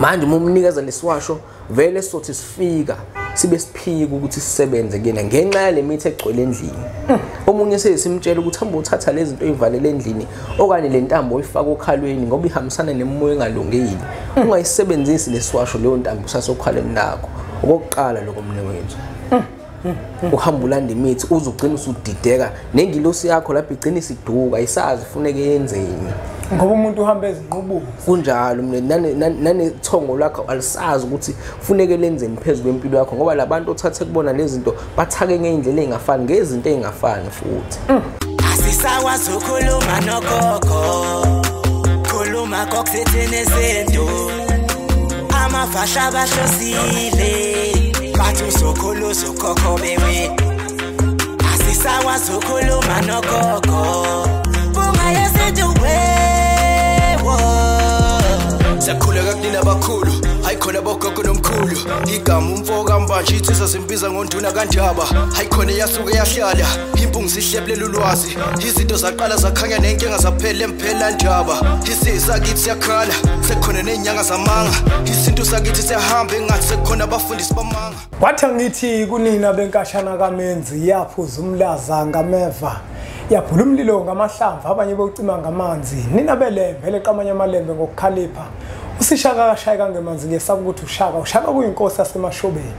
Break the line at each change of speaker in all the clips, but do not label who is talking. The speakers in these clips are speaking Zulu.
manje umnikeza lesiwasho vele sothi sifika sibe siphika ukuthi sisebenze kuyena ngenxa yale mithi egcwele endlini omunye sesimtshela ukuthi hamba uthatha lezi zinto ezivalele endlini okanye le ntambo oyifaka okhalweni ngoba ihambisana nemoya engalungile ungayisebenzisi lesiwasho leyo ntambo usasokhaleni nakho okokuqala lokho mne wethu uhamba ulanda imithi uzugcina usudideka nengilosi yakho lapha igcina isiduka ayisazi ufuneke yenzeni
ngoba umuntu uhamba ezinqubuzo
kunjalo mina nanethongo lakho alisazi ukuthi kufuneke lenzeni phezulu kwempilo yakho ngoba labantu othathe kubona lezi zinto bathake ngeindlela ezingafani ngezinto ezingafani futhi
asisakwazi ukukhuluma nogogo khuluma kokuthethene izinto amafasha abahlosile bathi usokhuluza ukhokho bewe asisakwazi ukukhuluma nogogo bungayeseduwe
Sakhuleka kunina abakhulu hayikhona bogogo nomkhulu igama umfoka mbanje ithi sasimbiza ngonduna kanjaba hayikhona yasuke yahlala impungu sihlephlela ulwazi izinto zaqala zakhanya nenkinga zaphela emphela njaba isisa kithi siyakhala sekhona nenyanga zamanga izinto sakithi siyahamba engathi sekhona abafundisi bamanga
wathi ngithi kunina benkashana kaMenzi yaphuza umlaza ngameva yaphula umlilo ngamahlamvu abanye bocima ngamanzi nina belembe leqamanya amalembe ngokukhalipha usishaka kashayeka ngemanzi ngesabu ukuthi ushaka kuyinkosi yasemashobeni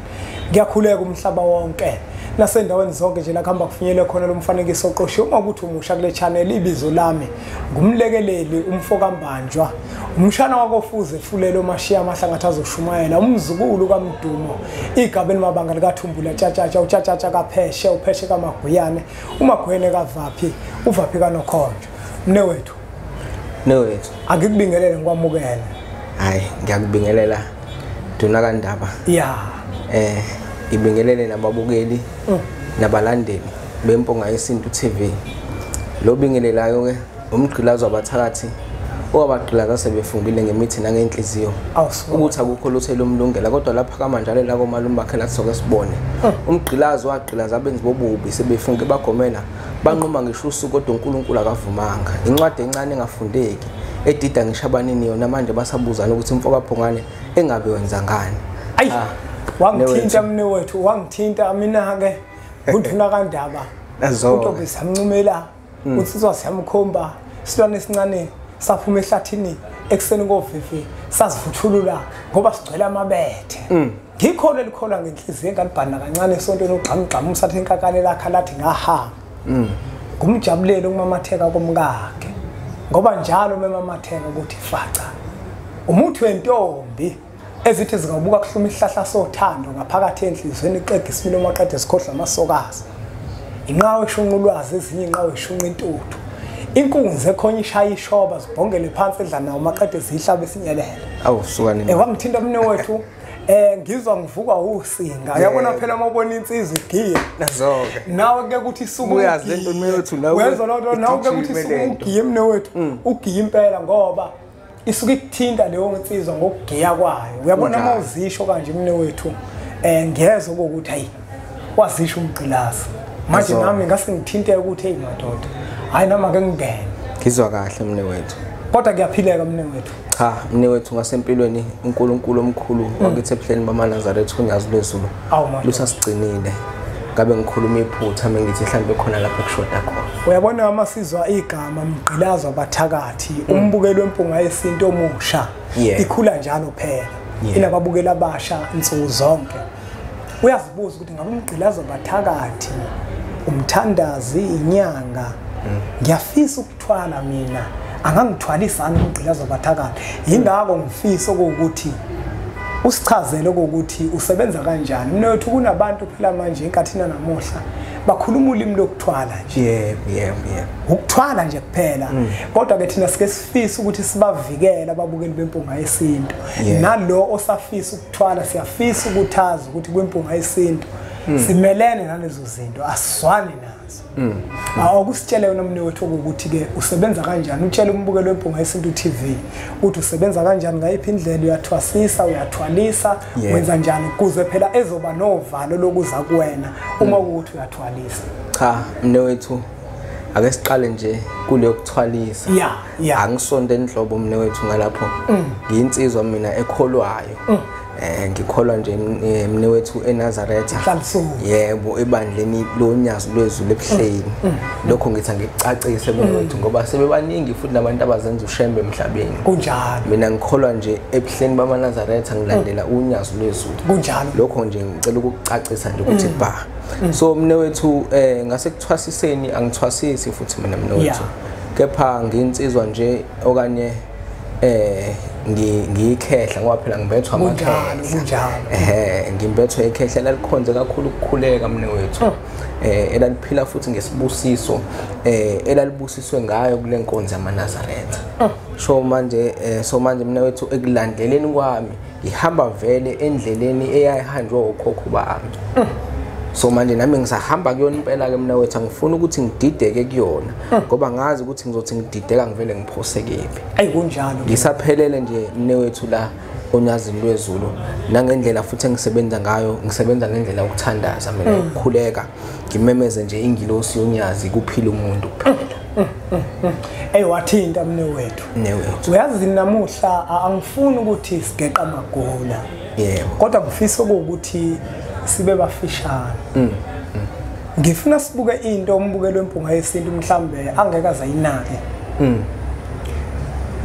ngiyakhuleka umhlaba wonke nasendaweni zonke nje la khamba kufinyele khona lo mfanekiso oqoshiwe uma ukuthi umusha kule channel ibizo lami ngumlekeleli umfoka mbanjwa umshana wakofuze fulelo mashiya amahlangatha azoshumayela umzukulu kaMdumo igabeni mabanga likaThumbula tshatatsha utshatsha kapheshe upheshe kaMaguyane umagwene kavaphi uvaphi kanokhonjo mne wethu akukubingelele ngikwamukela
hayi ngiyakubingelela duna kandaba ibingelele nababukeli nabalandeli bemponga yesintu TV lo bingelelayo ke umgqilazo abathakathi owabagqilaza sebefungile ngemithi nangenhliziyo ukuthi akukho lutho lomlungela kodwa lapha kamanjalo la komalume bakhe la soke sibone umgqilazo wagqilaza abenzi bobubi sebefunge bagomela banquma ngisho usuku kodwa uNkulunkulu akavumanga incwadi encane engafundeki edida ngishabanini yona manje basabuzana ukuthi umfoka phongane engabe wenza ngani
wangithinta mne wethu wangithinta mina ke nguduna kandaba into besamncumela uthi sizwasiyamkhomba silwane esincane saphuma ehlathini ekseni ngovivi sazivuthulula ngoba sigcwele amabethe ngikhona likhola ngenhliziyo engalibhana kancane esontweni ogqamgqama umsathi enkakane lakha lathi ngahamba ngumjabulelo kumamatheka komkakhe ngoba njalo memamatheka ukuthi faca umuthi wentombi ezithi zingabuka kuhluma ihlahla sothando ngaphakathi enhlizweni iqeda isimilo maqede sikhohla amasokazi inqawe eshunqulwazi ezinye inqawe eshunqa intuthu inkunzi ekhonye ishaya ishoba zibhongele phansi edla nawo maqede zihlaba esinyelele
awusukane
wangithinta mne wethu ngizwa ngivuka usinga yabona phela mawubona insizwe igiye
nazoke
nawe ke ukuthi isuku
uyazi lento mewethu nawe
wenza lonto nawe ke ukuthi isuku ugiye mne wethu ugiye impela ngoba isuke ikuthinta leyo nsizwa ngokugiya kwayo uyabona mawuzisho kanje mne wethu ngiyezwe ukuthi hayi wazisho umgqilazi manje nami ngase ngithinte ukuthi hey madoda hayi nama ke ngingene
ngizwa kahle mne wethu
kodwa kuyaphileka mne wethu
cha mne wethu ngasempilweni uNkulunkulu omkhulu wakithi ebuhleni bamaNazaretha unyazi lwezulu lusasigcinile ngabe ngikhuluma iphutha mengithi mhlambe khona lapho kushoda khona
uyabona amasizwa igama mgqilazo abathakathi umbukelo wempunga yesinto omusha ikhula njalo phela inababukela abasha insuku zonke uyazibuza ukuthi ngabe umgqilazo abathakathi umthandazi inyanga ngiyafisa ukuthwala mina angangithwalisana umgqilazo abathakathi ingako ngifisa ukuthi usichazele ukuthi usebenza kanjani mina wethu kunabantu phela manje enkathina namuhla bakhuluma ulimi lokuthwala nje ukuthwala nje kuphela kodwa ke thina sike sifisa ukuthi sibavikele ababukeli bempunga yesintu nalo osafisa ukuthwala siyafisa ukuthaza ukuthi kwempunga yesintu simelene nalezo zinto asizwani nazo akusitshele wena mne wethu ukuthi ke usebenza kanjani utshele umbukelo wempunga yesintu TV ukuthi usebenza kanjani ngayiphi indlela uyathwasisa uyathwalisa wenza njani kuze phela ezoba novalo lokuza kuwena uma ukuthi uyathwalisa
cha mne wethu ake siqale nje kuleyo kuthwalisa angisonde enhlobo mnewethu ngalapho ngiyinsizwa mina ekholwayo ngikholwa nje mnewethu eNazaretha yebo ebandleni lonyazi lwezulu ebuhleni lokho ngithi ngicacise mnewethu ngoba sebebaningi futhi nabantu abazenza ushembe emhlabeni
kunjalo
mina ngikholwa nje ebuhleni bamaNazaretha ngilandela unyazi lwezulu
kunjalo
lokho nje ngicela ukucacisa nje ukuthi ba so mnewethu ngase kuthwasiseni angithwasisi futhi mina mnewethu kepha nginsizwa nje okanye ngiyikhehla ngoba phela ngibethwa amakhehla ngimbethwa ikhehla lalikhonze kakhulu ukukhuleka mnewethu elaliphila futhi ngesibusiso elalibusiswe ngayo kule nkonzo yamaNazaretha so manje mnewethu ekulandeleni kwami ngihamba vele endleleni eyayihanjwe ukhokho bami so manje nami ngisahamba kuyona impela ke mnewethu angifuni ukuthi ngidideke kuyona ngoba ngazi ukuthi ngizothi ngidideka ngivele ngiphosekephi
kunjalo
ngisaphelele nje mnewethu la onyazini lwezulu nangendlela futhi engisebenza ngayo ngisebenza ngendlela yokuthandaza mina ukukhuleka ngimemeze nje ingilosi yonyazi kuphila umuntu kuphela
wathinta mnewethu uyazi namuhla angifuni ukuthi sigeqa amagula kodwa kufisa ukuthi sibe bafishane ngifuna sibuke into umbukelo wempunga yesintu mhlambe angeke azayinake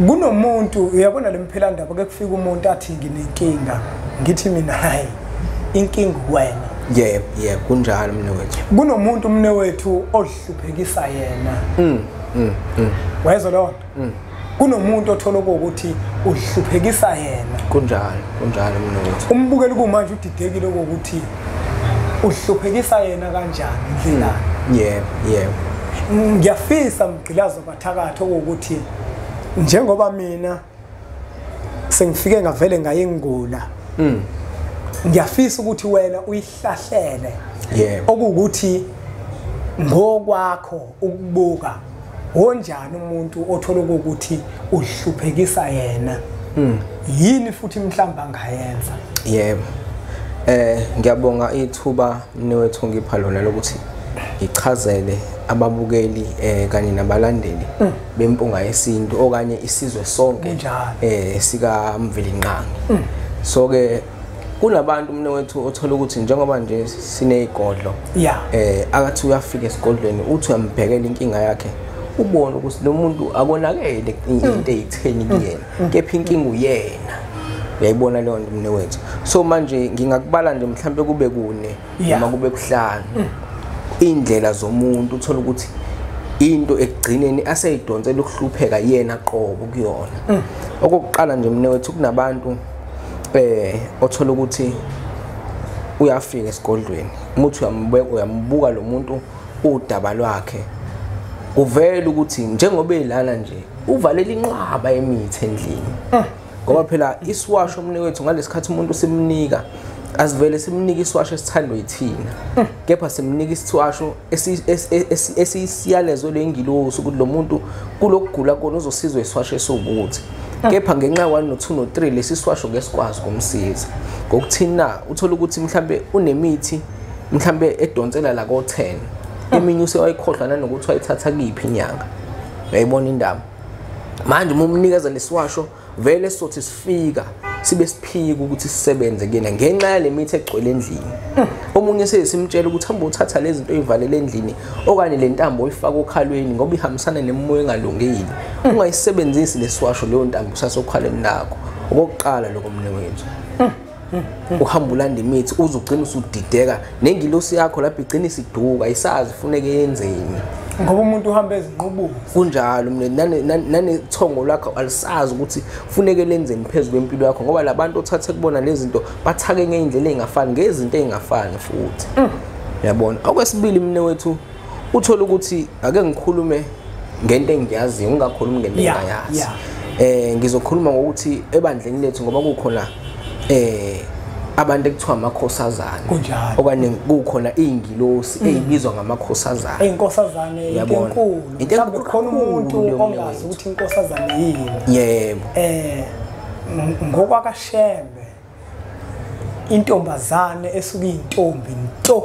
kunomuntu uyabona lemphela ndaba ke kufika umuntu athi nginenkinga ngithi mina hayi inkinga wena
kunjalo mnewethu
kunomuntu mnewethu ohluphekisa yena wayezwa lo kunomuntu othola ukuthi uhluphekisa yena
kunjalo mnewethu
umbukelo kumanje udidekile ukuthi uhluphekisa yena kanjani indlela ngiyafisa mgqilazo bathakatha ukuthi njengoba mina sengifike ngavele ngayengula ngiyafisa ukuthi wena uyihlahlele okuwukuthi ngokwakho ukubuka onjani umuntu othola ukuthi uhluphekisa yena yini futhi mhlamba angayenza
ngiyabonga ithuba mnewethu ngipha lona lokuthi ngichazele ababukeli kanye nabalandeli bempunga yesintu okanye isizwe sonke sika Mvelinqangi so ke kunabantu mnewethu othola ukuthi njengoba nje sinezigodlo akathi uyafika esigodlweni uthi uyambhekela inkinga yakhe ubone ukuthi lo muntu akonakele into eyitheni kuyena kepha inkinga uyena uyayibona leyo nto mnewethu so manje ngingakubala nje mhlambe kube kune noma kube kuhlanu indlela zomuntu uthola ukuthi into ekugcineni aseyidonsela ukuhlupheka yena qobo kuyona okokuqala nje mnewethu kunabantu othola ukuthi uyafika esigodlweni umuntu uyambuka lo muntu udaba lwakhe uvela ukuthi njengoba elana nje uvalela inqaba emithi endlini ngoba phela isiwasho mnewethu ngalesikhathi umuntu simnika asivele simnika isiwasho esithandwa yithina kepha simnika isiwasho esisiyalezo lengilosi ukuthi lo muntu kulokugula kona uzosizwa isiwasho esiwukuthi kepha ngenxa ya 1 no 2 no 3 lesi siwasho ngesikwazi kumsiza ngokuthina uthola ukuthi mhlambe unemithi mhlambe edonsela la ko 10 eminye usewayikhohlwa nanokuthi wayithatha kiphi inyanga uyayibona indaba manje umumnikeza lesiwasho vele sothi sifika sibe siphika ukuthi sisebenze kuyena ngenxa yale mithi egcwele endlini omunye sesimtshela ukuthi hamba uthatha lezi zinto ezivalele endlini okanye le ntambo oyifaka okhalweni ngoba ihambisana nemoya engalungile ungayisebenzisi lesiwasho leyo ntambo usasokhaleni lakho okokuqala lokho mnewethu uhamba ulanda imithi uzugcina usudideka nengilosi yakho lapha igcina isiduka ayisazi funeke yenzeni
ngoba umuntu uhamba ezinqubuzo
kunjalo nanethongo lakho alisazi ukuthi funeke lenzeni phezulu kwempilo yakho ngoba labantu othathe kubona lezi zinto bathake ngeindlela ezingafani ngezinto ezingafani futhi uyabona okwesibili mnewethu uthola ukuthi ake ngikhulume ngento engiyaziyo ungakhulumi ngento engayazi ngizokhuluma ngokuthi ebandleni lethu ngoba kukhona abantu ekuthiwa amakhosazana okanye kukhona ingilosi ezibizwa ngamakhosazana
inkosazane enkulu mhlawumbe khona umuntu ongazi ukuthi inkosazane yini
yebo
ngokwakashembe intombazane esuka intombi nto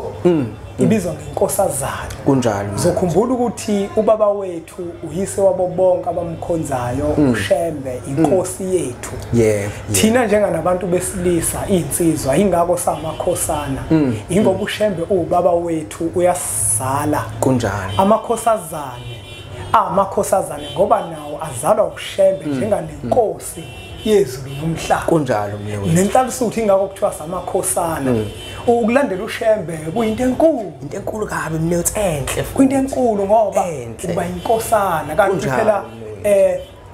ibizwa ngenkosazana.
Kunjalo.
Uzokhumbula ukuthi ubaba wethu uyise wabo bonke abamkhonzayo uShembe inkosi yethu. Thina njenganabantu besilisa insizwa ingako samakhosana. Ingoba uShembe ubaba wethu uyasizala.
Kunjalo.
Amakhosazane ngoba nawo azalwa uShembe njenganenkosi yezulu nomhlaba.
Kunjalo mnewethu.
Nenhlalisuthi ingako kuthiwa samakhosana. Ukulandela uShembe kuyinto enkulu.
Into enkulu kabi mnewethu enhle.
Kuyinto enkulu ngoba uba inkosana kanti phela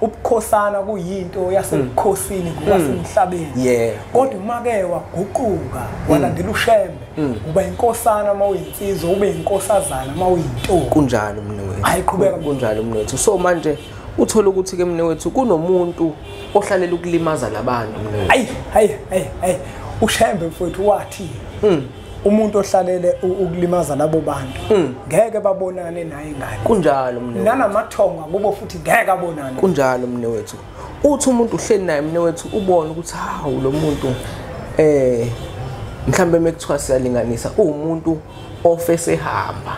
ubukhosana kuyinto yasebukhosini ngobasemhlabeni. Kodwa uma ke waguquka walandela uShembe uba inkosana mawuyinsizwa ube inkosazana mawuyintombi.
Kunjalo mnewethu.
Ayiqhubeka
kunjalo mnewethu. So manje uthola ukuthi ke mnewethu kunomuntu ohlalela ukulimaza labantu mnewethu.
Hayi uShembe mfowethu wathi umuntu ohlalele ukulimaza labo bantu ngeke babonane naye ngani.
Kunjalo mnewethu.
Nanamathonga kubo futhi ngeke abonane.
Kunjalo mnewethu. Uthi umuntu uhleli naye mnewethu ubone ukuthi hawu lo muntu mhlambe mekuthiwa siyalinganisa umuntu ofesehamba.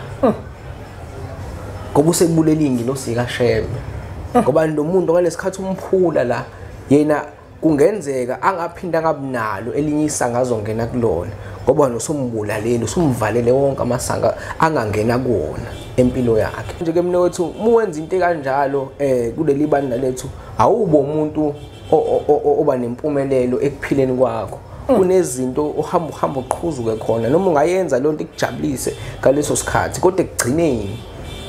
Ngoba usebulela ingilosi kaShembe. Ngoba lo muntu ngalesikhathi umphula la yena kungenzeka angaphinda ngabinalo elinye isanga azongena kulona ngoba nosumbulaleli usumvalele wonke amasanga angangena kuona empilo yakhe. Nje ke mnewethu muwenza into kanjalo kuleli banda lethu awubo umuntu oba nempumelelo ekuphileni kwakho. Kunezinto uhamba uqhuzuke khona noma ungayenza lonto ikujabulise ngaleso sikhathi kodwa ekugcineni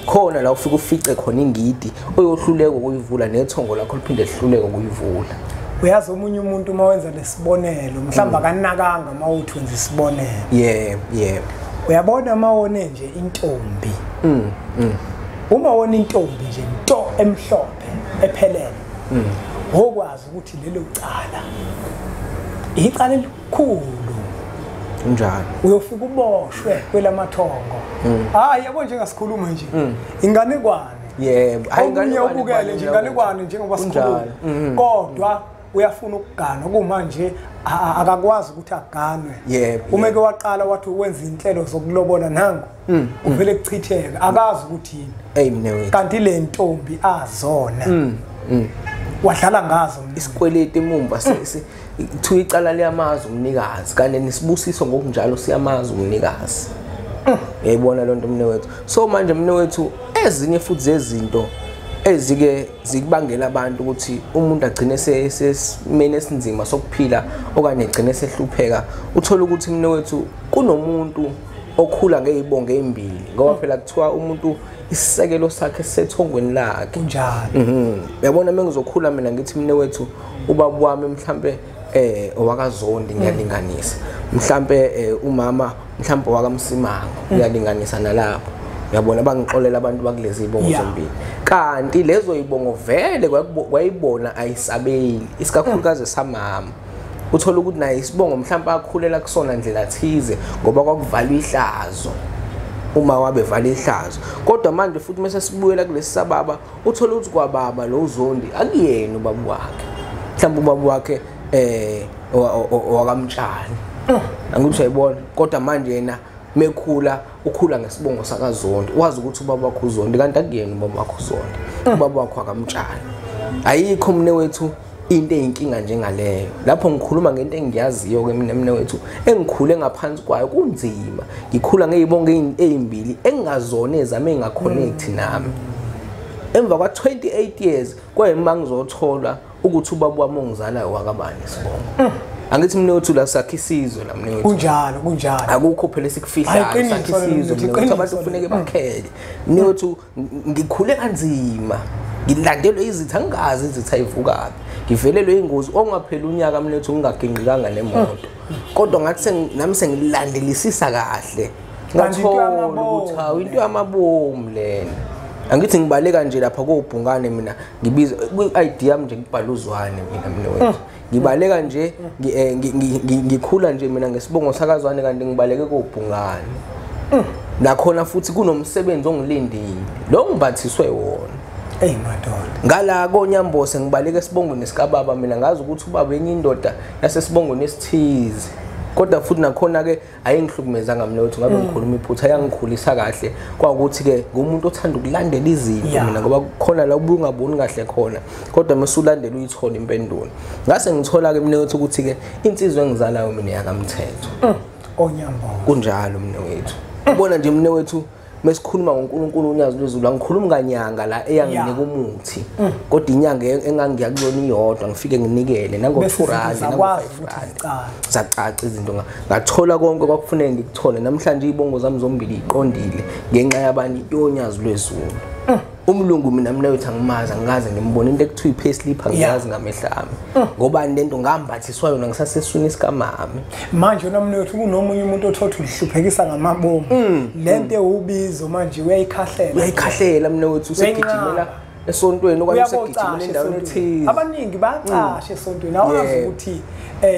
khona la ufika ufice khona ingidi oyohluleka ukuyivula nethongo lakho liphinde lihluleke ukuyivula.
Uyazi omunye umuntu mawenza lesibonelo mhlamba kanakanga mawuthi wenza isibonelo. Uyabona mawone nje intombi. Uma wona intombi nje into emhlophe ephelele. Ngokwazi ukuthi lelo cala icala elikhulu.
Njalo.
Uyofika uboshwe kwelamathongo. Yabo njengasikhuluma nje. Inganekwane.
Hayi
ingane ubukele nje inganekwane njengoba sikhuluma. Kodwa uyafuna ukugana kumanje akakwazi ukuthi aganwe. Umeke waqala wathi wenza inhlelo zokulobola nangu uvele kuchitheka akazi ukuthi yini.
Mnewethu.
Kanti le ntombi azona. Wadlala ngazo
isikweleti emumva kuthiwa icala liyamazi umnikazi kanti nisibusiso ngokunjalo siyamazi umnikazi. Uyayibona lonto mnewethu. So manje mnewethu ezinye futhi zezinto ezike zikubangela abantu ukuthi umuntu agcine sesimene esinzima sokuphila okanye egcine sehlupheka. Uthola ukuthi mnewethu kunomuntu okhula ngezibongo ezimbili ngoba phela kuthiwa umuntu isisekelo sakhe sethongweni lakhe.
Njalo.
Uyabona mengizokhula mina ngithi mnewethu ubaba wami mhlambe owakaZondi ngiyalinganisa. Mhlambe umama mhlambe wakaMsimango uyalinganisa nalapho. Uyabona bangixolela abantu bakulezi ibongo zombili. Kanti lezo ibongo vele kwayibona ayisabeli isikakhulukazi samama. Uthola ukuthi naye isibongo mhlawumbe akhulela kusona ndlela thize ngoba kwakuvalwa ihlazo. Uma wabevala ihlazo kodwa manje futhi mase sibuyela kulesi sababa uthola ukuthi kwababa lo Zondi akuyena ubaba wakhe. Mhlawumbe ubaba wakhe wakamtshali. Angithi uyayibona kodwa manje yena mekhula ukhula ngesibongo sakaZondi wazi ukuthi ubaba wakhe uZondi kanti akuyena ubaba wakhe uZondi. Ubaba wakhe akamtshali. Ayikho mnewethu into eyinkinga njengaleyo. Lapho ngikhuluma ngento engiyaziyo ke mina mnewethu engikhule ngaphansi kwayo kunzima. Ngikhula ngezibongo ezimbili engazona ezame engaconnect nami. Emva kwa 28 years kwayima ngizothola ukuthi ubaba wami ongizalayo wakabani isibongo. Angithi mnewethu la sakhe isizwe la mnewethu.
Kunjalo.
Akukho phela esikufihla sakhe isizwe mnewethu abantu kufanele bakhele. Mnewethu ngikhule kanzima. Ngilandelwe izitha angazi izitha ivukapi. Ngivelelwe ingozi ongaphela unyaka mnewethu ngingaginqikanga nemoto. Kodwa ngathi nami sengilandelisisa kahle. Ngathola ukuthi hawu into yamabomu lena. Angithi ngibaleka nje lapha koBhungane mina ngibiza ku-ID yami nje ngibhala uZwane mina mnewethu. Ngibaleka nje ngikhula nje mina ngesibongo sakaZwane kanti ngibaleke koBhungane. Nakhona futhi kunomsebenzi ongilindile lo ngibathiswe wona.
Madoda.
Ngala koNyambose ngibaleke esibongweni sikababa mina ngazi ukuthi ubaba enye indoda yasesibongweni esithize. kodwa futhi nakhona ke ayengihlukumezanga mina ukuthi ngabe ngikhuluma iphutha ayangikhulisa kahle kwakuthi ke ngumuntu othanda ukulandela izinto mina ngoba khona la ubungaboni kahle khona kodwa mesulandela uyithola impendulo ngase ngithola ke mina ukuthi ke insizwe engizalayo mina yakamthetho
onyambo
kunjalo mina wethu ubona nje mina wethu mesikhuluma ngoNkulunkulu unyazi lwezulu angikhulumi kanyanga la eyanginika umuthi kodwa inyanga engangiya kuyona iyodwa ngifike nginikele nango2 rand nango5 rand zacaca izinto ngathola konke kwakufanele ngikuthole namhlanje izibongo zami zombili iqondile ngenxa yabani yonyazi lwezulu umlungu mina wethu angimaza ngaze ngimbona into ekuthiwa iPayslip angiyazi ngamehlami ngoba lento ngambathiswa yona ngisaseswini sikamama
manje nami wethu kunomunye umuntu othotha uhluphekisa ngamabomu lento ewubizo manje
uyayikhahlela mina wethu usegijimela esontweni okanye usegijimela endaweni ethile
abaningi bayacasha esontweni awazi ukuthi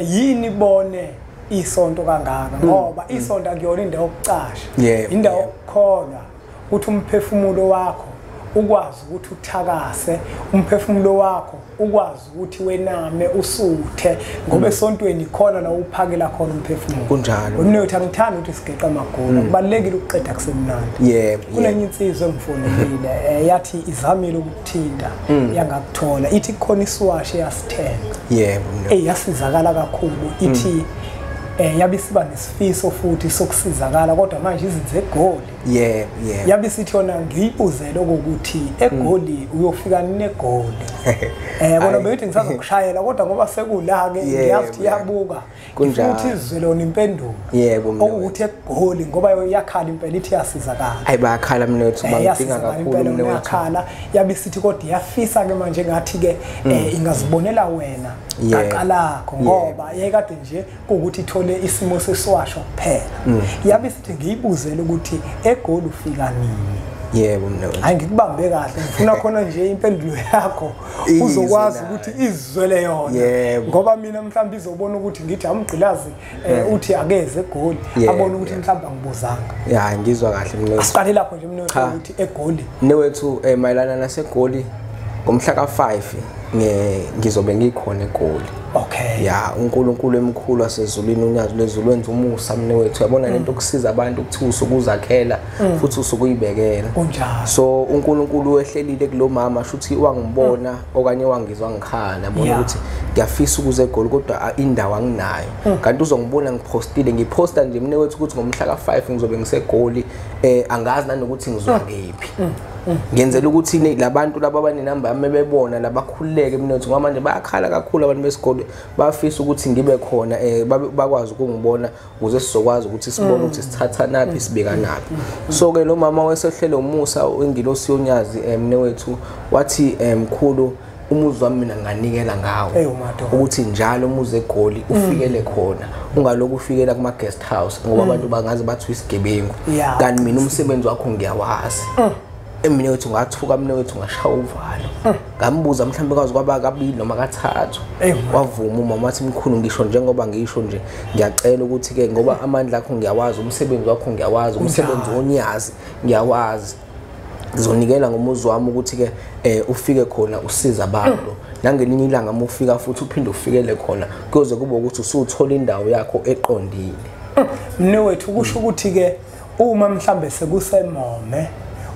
yini bone isonto kangaka ngoba isonto akuyona indawo yokucasha indawo yokukholwa ukuthi umphefumulo wakho ukwazi ukuthi uthakase umphefumulo wakho ukwazi ukuthi wename usuthe ngoba esontweni khona la uphakela khona umphefumulo
kunjalo
mina uthi angithanda ukuthi sigeqa amagula kubalekile ukuqeda kusemnandi kunenye insizwe engifonelile yathi izamile ukuthinta yangakuthola ithi khona isiwashi yasithenga yasizakala kakhulu ithi yabisiba nesifiso futhi sokusizakala kodwa manje izinto egoli yabisithi yona ngiyibuzele ukuthi egoli uyofika negoli bona beyithi ngisazokushayela kodwa ngoba sekula ke ngiyazi ukuthi yabuka futhi izwelona impendulo ukuthi egoli ngoba yakhala impela ithi yasizakala
hayi bayakhala mina wethu bangidinga kakhulu mina
yakhala yabisithi kodwa yafisa ke manje ngathi ke ingazibonela wena qaqalakho ngoba yayikade nje ukuthi ithole isimo sesiwasho kuphela yabisithi ngiyibuzele ukuthi egoli ufika nini
yebo mina
hayi ngikubambe kahle ngifuna khona nje impendulo yakho uzokwazi ukuthi izwele yona ngoba mina mhlawumbe izobona ukuthi ngithi amgqilazi uthi akeze egoli abone ukuthi mhlawumbe angibuzanga
ngizwa kahle mina
asiqale lapho nje mina ukuthi egoli
newethu mayelana nasegoli ngomhla ka5 ngizobe ngikhona egoli uNkulunkulu emkhulu wasezulwini unyazi lwezulu wenza umusa mina wethu yabona lento ukusiza abantu ukuthi usukuzakhela futhi usukuyibekela so uNkulunkulu wehlelile kulomama shuthi wangibona okanye wangizwa ngikhala bona ukuthi ngiyafisa ukuze egoli kodwa indawo anginayo kanti uzongibona ngipostile ngiposta nje mina wethu ukuthi ngomhla ka5 ngizobe ngisegoli angazi nanokuthi ngizwa ngephi ngenzela ukuthi labantu laba abanenamba yami bebona labakhululeke mina ukuthi ngoba manje bayakhala kakhulu abantu besigole bafisa ukuthi ngibe khona bakwazi ukungibona ukuze sizokwazi ukuthi sibone ukuthi sithatha naphi sibeka naphi so ke lo mama wayesehlele umusa engilosi yonyazi mina wethu wathi mkhulu umuzi wami mina nganikela ngawo ukuthi njalo umuze egoli ufikele khona ungaloku ufikela kuma guest house ngoba abantu bangaze bathi isigebengu kanti mina umsebenzi wakho ngiyawazi emine wethu ngathuka mina wethu ngashaya uvalo ngambuza mhlambe kwazi kwaba kabili noma kathathu wavuma umama wathi mkhulu ngisho njengoba ngisho nje ngiyacela ukuthi ke ngoba amandla akho ngiyawazi umsebenzi wakho ngiyawazi umsebenzi wonyazi ngiyawazi ngizonikela ngomuzi wami ukuthi ke ufike khona usiza abantu nangelinye ilanga mufika futhi uphinde ufikele khona kuze kube ukuthi usuthola indawo yakho eqondile
mnewethu kusho ukuthi ke uma mhlambe sekusemome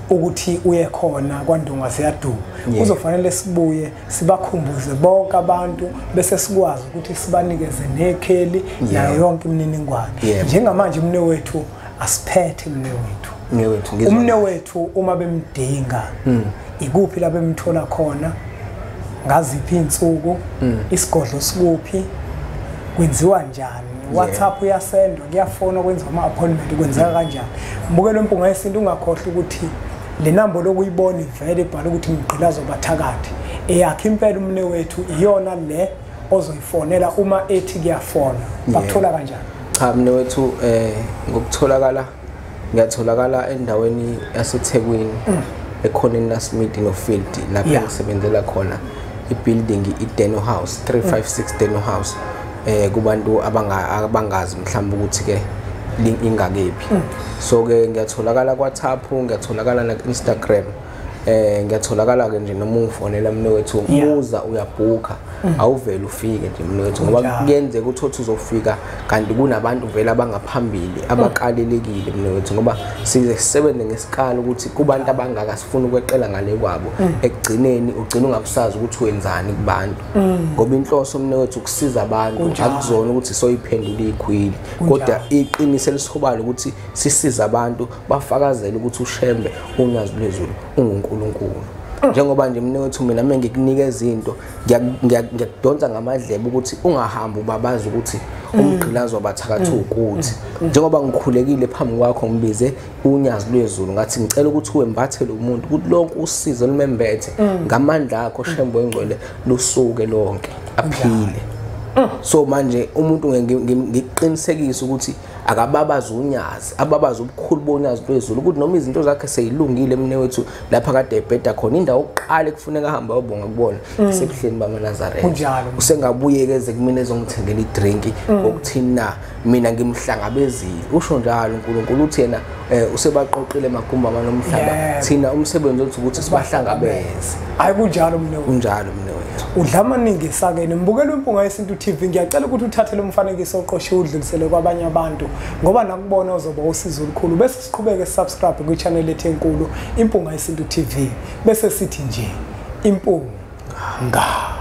ukuthi uye khona kwaNdunga siyadu kuzofanele sibuye sibakhumbuze bonke abantu bese sikwazi ukuthi sibanikeze nekheli nayo yonke imininingwane njengamanje mnewethu asiphethe mnewethu umnewethu uma bemdinga ikuphi la bemthola khona ngaziphi insuku isigodlo sikuphi kwenziwa njani WhatsApp uyasendwa kuyafona kwenziwa ama appointment kwenzeka kanjani mbukelo impunga yesinto ungakhohle ukuthi le number lokuyibona ivele ibhala ukuthi mgqilazo bathakathi eyakhe impela umnewethu iyona le ozoyifonela uma ethi kuyafona bakuthola kanjani
cha mnewethu ngokutholakala ngiyatholakala endaweni yaseThekwini ekhoneni laSmith noField lapho ngisebenzela khona ibuilding iDeno House 356 Deno House kubantu abangazi mhlawumbe ukuthi ke ingakephi so ke ngiyatholakala kwaThaphu ngiyatholakala na Instagram ngiyatholakala ke nje noma ungifonela mnewethu umuza uyabhuka awuvele ufike nje mnewethu ngoba kuyenzeka ukuthi uzofika kanti kunabantu vele abangaphambili abaqalelekile mnewethu ngoba sisebenze ngesikalo ukuthi kubantu abangaka sifuna ukweqela ngale kwabo ekugcineni ugcina ungabusazi ukuthi wenzani kubantu ngoba inhloso mnewethu ukusiza abantu akuzona ukuthi soyiphendula ikhwili kodwa iqiniso elisobala ukuthi sisiza abantu bafakazela ukuthi ushembe unyazi lwezulu unguNkulunkulu njengoba nje mnewethu mina ngikunikeza izinto ngiyakudonsa ngamadlebe ukuthi ungahambi ubabaza ukuthi umgqilazi wabathakathi ukuthi njengoba ngikhulekile phambi kwakho ngibize unyazi lwezulu ngathi ngicela ukuthi uwembathele umuntu ukuthi lonke usizo limembethe ngamandla akho shembe engcwele lusuke lonke aphile so manje umuntu ngiqinisekisa ukuthi akababaza unyazi ababaza ubukhulu bonyazi lwezulu ukuthi noma izinto zakhe seyilungile mnewethu lapha kade ebheda khona indawo oqala kufuneka ahambe ayobonga kubona sekuhleni bamaNazaretha usengabuyekeze kumina ezongithengela idrink okuthini na mina ngimhlangabezile usho njalo uNkulunkulu uthi yena usebaqoqile magumba manomhlaba thina umsebenzi wethu ukuthi sibahlangabeze
hayi kunjalo mnewethu
unjalo mnewethu
udlamaningi sakene mbukela impunga yesintu TV ngiyacela ukuthi uthathe lo mfanekiso oqoshe udlulisele kwabanye abantu ngoba nakubona uzoba usizo olukhulu bese siqhubeke subscribe ku channel ethu enkulu impunga yesintu TV bese sithi nje impunga